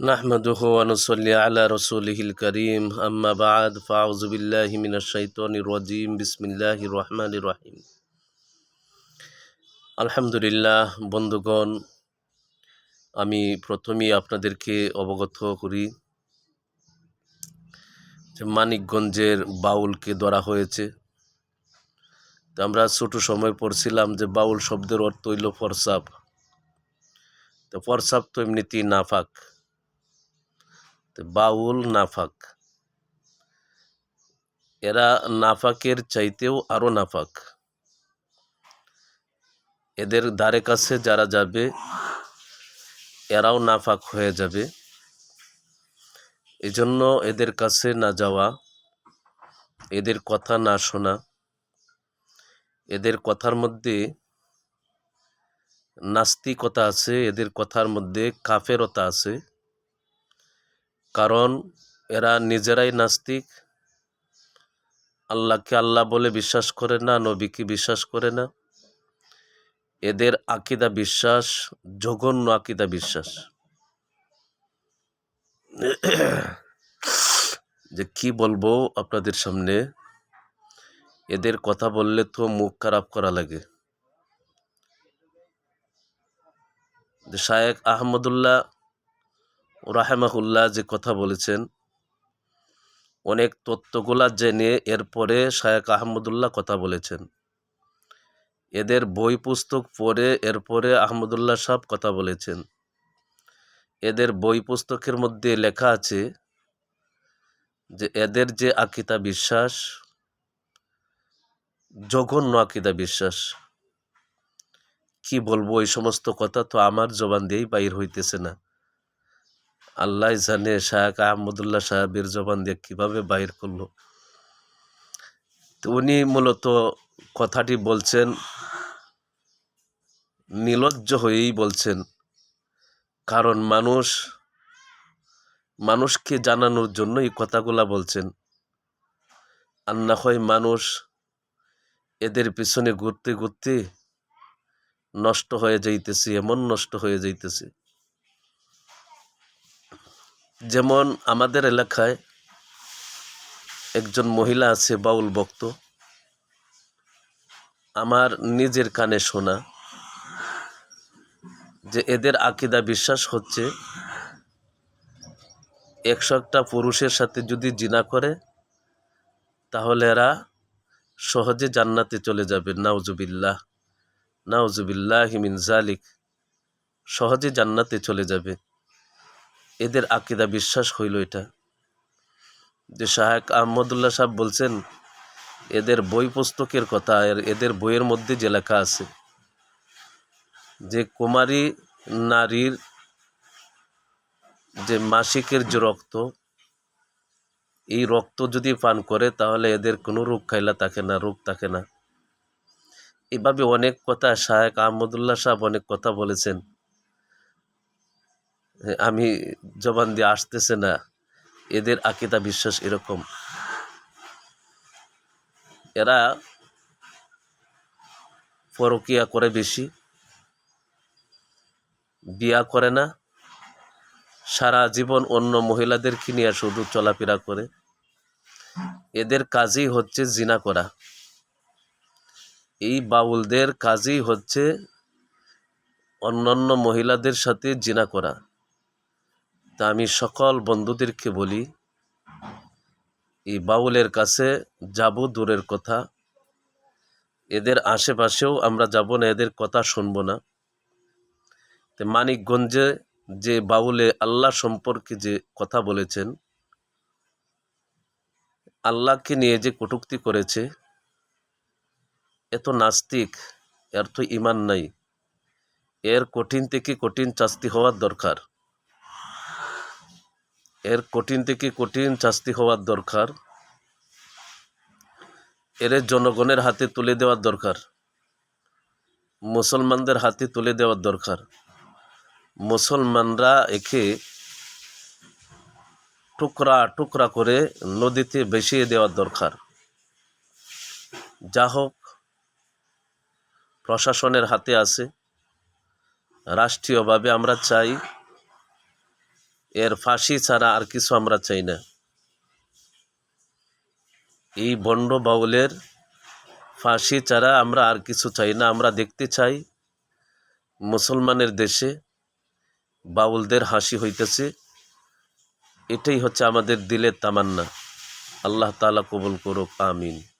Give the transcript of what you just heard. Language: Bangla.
নাহমাদুহু ওয়া নুসাল্লি আলা রাসূলিহিল কারীম আম্মা বা'দ ফাআউযু বিল্লাহি মিনাশ শাইতানির রাজীম বিসমিল্লাহির রহমানির রহিম। আলহামদুলিল্লাহ বন্ধুগণ, আমি প্রথমেই আপনাদেরকে অবগত করি যে মানিকগঞ্জের বাউলকে ধরা হয়েছে। তো আমরা ছোট সময় পড়ছিলাম যে বাউল শব্দের অর্থ হইল প্রস্রাব। তো প্রস্রাব তো এমনিতেই নাফাক, তো বাউল নাফাক, এরা নাফাকের চাইতেও আরো নাফাক। এদের ধারে কাছে যারা যাবে এরাও নাফাক হয়ে যাবে। এজন্য এদের কাছে না যাওয়া, এদের কথা না শোনা। এদের কথার মধ্যে নাস্তিকতা আছে, এদের কথার মধ্যে কাফেরতা আছে। কারণ এরা নিজেরাই নাস্তিক, আল্লাহকে আল্লাহ বলে বিশ্বাস করে না, নবীকে বিশ্বাস করে না। এদের আকীদা বিশ্বাস জঘন্য আকীদা বিশ্বাস। যে কি বলবো আপনাদের সামনে, এদের কথা বললে তো মুখ খারাপ করা লাগে। যে শায়েখ আহমদুল্লাহ রাহেমাহুল্লাহ যে কথা বলেছেন, অনেক তত্ত্বগুলা জেনে এরপরে শায়েখ আহমদুল্লাহ কথা বলেছেন। এদের বই পুস্তক পড়ে এরপরে আহমদুল্লাহ সাহেব কথা বলেছেন। এদের বই পুস্তকের মধ্যে লেখা আছে যে এদের যে আকীদা বিশ্বাস জঘন্য আকীদা বিশ্বাস। কি বলবো, এই সমস্ত কথা তো আমার জবান দিয়েই বাইর হইতেছে না। আল্লাহ জানে শায়েখ আহমদুল্লাহ সাহেবের জবান দিয়ে কিভাবে বাইর করলো। তো উনি মূলত কথাটি বলছেন নির্লজ্জ হয়েই বলছেন। কারণ মানুষকে জানানোর জন্য এই কথাগুলা বলছেন। আর না হয় মানুষ এদের পিছনে ঘুরতে ঘুরতে নষ্ট হয়ে যাইতেছে, এমন নষ্ট হয়ে যাইতেছে। যেমন আমাদের এলাকায় একজন মহিলা আছে বাউল ভক্ত, আমার নিজের কানে শোনা, যে এদের আকীদা বিশ্বাস হচ্ছে 100টা পুরুষের সাথে যদি জিনা করে তাহলে এরা সহজে জান্নাতে চলে যাবে। নাউজুবিল্লাহ, নাউজুবিল্লাহি মিন যালিক, সহজে জান্নাতে চলে যাবে। এদের আকীদা বিশ্বাস হইল এটা। যে শায়েখ আহমদুল্লাহ সাহেব বলছেন এদের বই পুস্তকের কথা, এদের বইয়ের মধ্যে যে লেখা আছে যে কুমারী নারীর যে মাসিকের যে রক্ত, এই রক্ত যদি পান করে তাহলে এদের কোনো রোগ খাইলা থাকে না, রোগ থাকে না। এভাবে অনেক কথা শায়েখ আহমদুল্লাহ সাহেব অনেক কথা বলেছেন, আমি জবান দিয়ে আসতেছে না। এদের আকীদা বিশ্বাস এরকম। এরা পরকিয়া করে বেশি, বিয়া করে না, সারা জীবন অন্য মহিলাদেরকে নিয়ে শুধু চলাফেরা করে। এদের কাজই হচ্ছে জিনা করা। এই বাউলদের কাজই হচ্ছে অন্যান্য মহিলাদের সাথে জিনা করা। তা আমি সকল বন্ধুদেরকে বলি, এই বাউলের কাছে যাব দূরের কথা, এদের আশেপাশেও আমরা যাব না, এদের কথা শুনবো না। তো মানিকগঞ্জে যে বাউলে আল্লাহ সম্পর্কে যে কথা বলেছেন, আল্লাহকে নিয়ে যে কটূক্তি করেছে, এত নাস্তিক, এর তো ইমান নাই। এর কঠিন থেকে কঠিন শাস্তি হওয়ার দরকার, এর কঠিন থেকে কঠিন শাস্তি হওয়ার দরকার। এর জনগণের হাতে তুলে দেওয়ার দরকার, মুসলমানদের হাতে তুলে দেওয়ার দরকার। মুসলমানরা একে টুকরা টুকরা করে নদীতে ভেসিয়ে দেওয়ার দরকার। যা হোক, প্রশাসনের হাতে আছে। রাষ্ট্রীয়ভাবে আমরা চাই এর ফাঁসি ছাড়া আর কিছু আমরা চাই না। এই ভণ্ড বাউলের ফাঁসি ছাড়া আমরা আর কিছু চাই না। আমরা দেখতে চাই মুসলমানের দেশে বাউলদের হাসি হইতেছে। এটাই হচ্ছে আমাদের দিলের তামান্না। আল্লাহ তাআলা কবুল করুক, আমিন।